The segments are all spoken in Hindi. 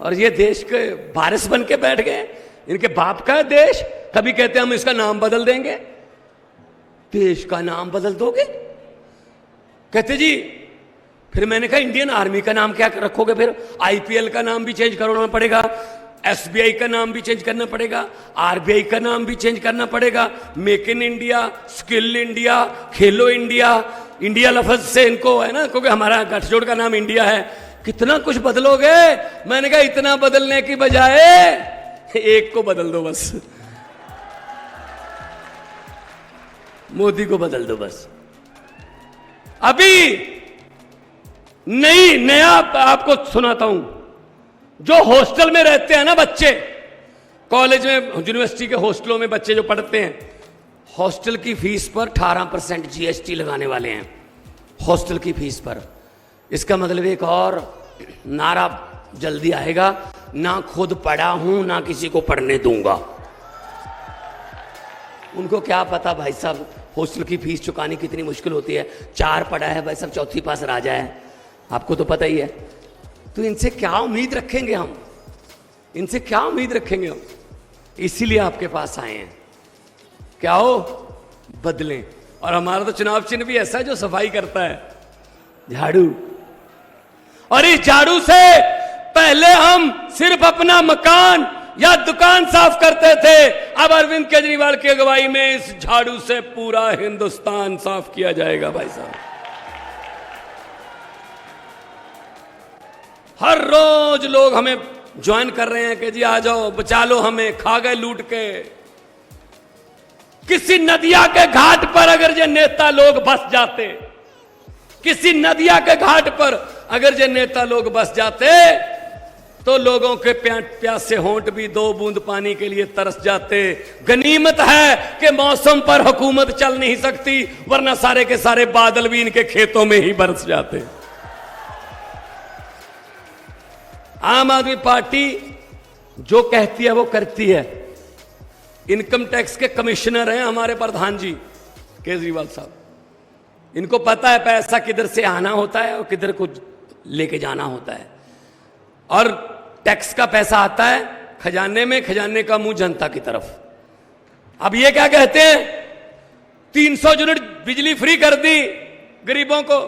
और ये देश के वारिस बन के बैठ गए। इनके बाप का देश, कभी कहते हम इसका नाम बदल देंगे। देश का नाम बदल दोगे? कहते जी, फिर मैंने कहा इंडियन आर्मी का नाम क्या रखोगे? फिर आईपीएल का नाम भी चेंज करना पड़ेगा, एसबीआई का नाम भी चेंज करना पड़ेगा, आरबीआई का नाम भी चेंज करना पड़ेगा, make in India, skill India, Khelo India. India लफ्ज से इनको है ना, क्योंकि हमारा गठजोड़ का नाम इंडिया है। कितना कुछ बदलोगे? मैंने कहा इतना बदलने की बजाय एक को बदल दो बस, मोदी को बदल दो बस। अभी नया आपको सुनाता हूं। जो हॉस्टल में रहते हैं ना बच्चे, कॉलेज में, यूनिवर्सिटी के हॉस्टलों में बच्चे जो पढ़ते हैं, हॉस्टल की फीस पर 18% जीएसटी लगाने वाले हैं। हॉस्टल की फीस पर। इसका मतलब एक और नारा जल्दी आएगा, ना खुद पढ़ा हूं ना किसी को पढ़ने दूंगा। उनको क्या पता भाई साहब हॉस्टल की फीस चुकानी कितनी मुश्किल होती है। 4 पढ़ा है भाई साहब, चौथी पास राजा है, आपको तो पता ही है। तो इनसे क्या उम्मीद रखेंगे हम? इनसे क्या उम्मीद रखेंगे हम? इसीलिए आपके पास आए हैं। क्या हो? बदलें। और हमारा तो चुनाव चिन्ह भी ऐसा है जो सफाई करता है, झाड़ू। और इस झाड़ू से पहले हम सिर्फ अपना मकान या दुकान साफ करते थे, अब अरविंद केजरीवाल की अगुवाई में इस झाड़ू से पूरा हिंदुस्तान साफ किया जाएगा भाई साहब। हर रोज लोग हमें ज्वाइन कर रहे हैं कि जी आ जाओ, बचा लो हमें, खा गए लूट के। किसी नदिया के घाट पर अगर ये नेता लोग बस जाते, किसी नदिया के घाट पर अगर ये नेता लोग बस जाते, तो लोगों के प्यासे होंठ भी 2 बूंद पानी के लिए तरस जाते। गनीमत है कि मौसम पर हुकूमत चल नहीं सकती, वरना सारे के सारे बादल भी इनके खेतों में ही बरस जाते। आम आदमी पार्टी जो कहती है वो करती है। इनकम टैक्स के कमिश्नर हैं हमारे प्रधान जी केजरीवाल साहब। इनको पता है पैसा किधर से आना होता है और किधर को लेके जाना होता है। और टैक्स का पैसा आता है खजाने में, खजाने का मुंह जनता की तरफ। अब ये क्या कहते हैं, 300 यूनिट बिजली फ्री कर दी गरीबों को,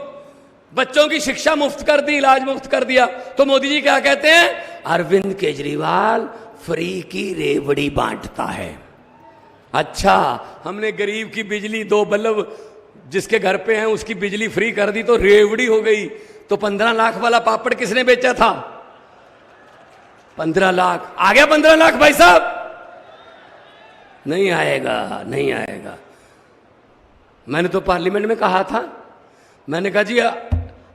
बच्चों की शिक्षा मुफ्त कर दी, इलाज मुफ्त कर दिया। तो मोदी जी क्या कहते हैं, अरविंद केजरीवाल फ्री की रेवड़ी बांटता है। अच्छा, हमने गरीब की बिजली 2 बल्ब जिसके घर पे हैं उसकी बिजली फ्री कर दी तो रेवड़ी हो गई। तो 15 लाख वाला पापड़ किसने बेचा था? 15 लाख आ गया। 15 लाख भाई साहब नहीं आएगा, नहीं आएगा। मैंने तो पार्लियामेंट में कहा था, मैंने कहा जी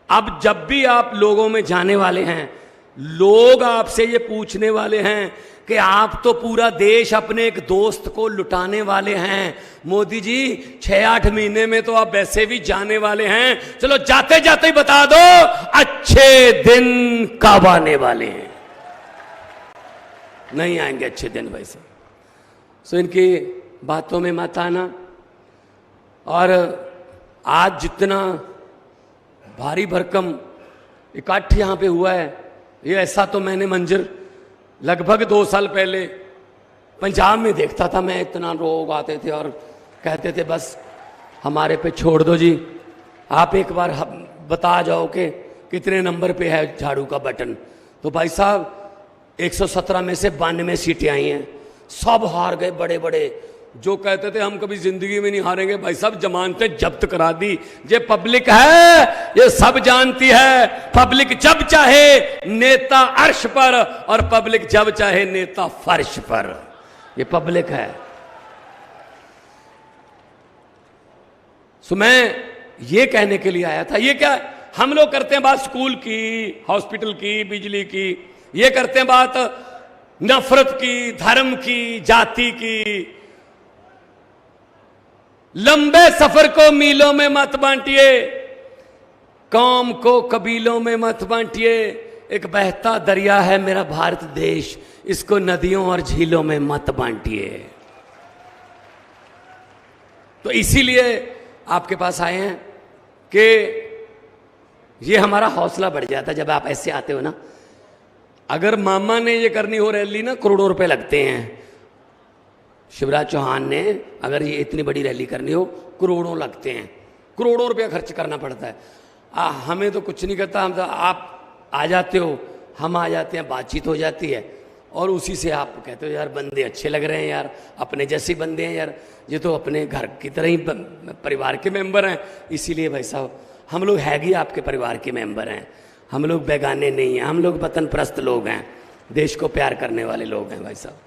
अब जब भी आप लोगों में जाने वाले हैं, लोग आपसे ये पूछने वाले हैं कि आप तो पूरा देश अपने एक दोस्त को लुटाने वाले हैं। मोदी जी 6-8 महीने में तो आप वैसे भी जाने वाले हैं, चलो जाते जाते ही बता दो अच्छे दिन कब आने वाले हैं। नहीं आएंगे अच्छे दिन भाई साहब। सो इनकी बातों में मत आना। और आज जितना भारी भरकम इकट्ठ यहां पे हुआ है, ये ऐसा तो मैंने मंजर लगभग 2 साल पहले पंजाब में देखता था। मैं इतना लोग आते थे और कहते थे बस हमारे पे छोड़ दो जी, आप एक बार बता जाओ कि कितने नंबर पे है झाड़ू का बटन। तो भाई साहब 117 में से 92 सीटें आई हैं, सब हार गए बड़े बड़े। जो कहते थे हम कभी जिंदगी में नहीं हारेंगे, भाई साहब जमानतें जब्त करा दी। ये पब्लिक है, ये सब जानती है। पब्लिक जब चाहे नेता अर्श पर और पब्लिक जब चाहे नेता फर्श पर, ये पब्लिक है। सो मैं ये कहने के लिए आया था, ये क्या हम लोग करते हैं बात स्कूल की, हॉस्पिटल की, बिजली की, ये करते हैं बात नफरत की, धर्म की, जाति की। लंबे सफर को मीलों में मत बांटिए, कौम को कबीलों में मत बांटिए। एक बहता दरिया है मेरा भारत देश, इसको नदियों और झीलों में मत बांटिए। तो इसीलिए आपके पास आए हैं कि ये हमारा हौसला बढ़ जाता है जब आप ऐसे आते हो ना। अगर मामा ने ये करनी हो रैली ना, करोड़ों रुपए लगते हैं। शिवराज चौहान ने अगर ये इतनी बड़ी रैली करनी हो, करोड़ों लगते हैं, करोड़ों रुपया खर्च करना पड़ता है। हमें तो कुछ नहीं करता, हम तो आप आ जाते हो, हम आ जाते हैं, बातचीत हो जाती है और उसी से आप कहते हो यार बंदे अच्छे लग रहे हैं यार, अपने जैसे बंदे हैं यार, ये तो अपने घर की तरह ही परिवार के मेंबर हैं। इसीलिए भाई साहब हम लोग है ही आपके परिवार के मेंबर हैं, हम लोग बेगाने नहीं हैं, हम लोग वतन परस्त लोग हैं, देश को प्यार करने वाले लोग हैं भाई साहब।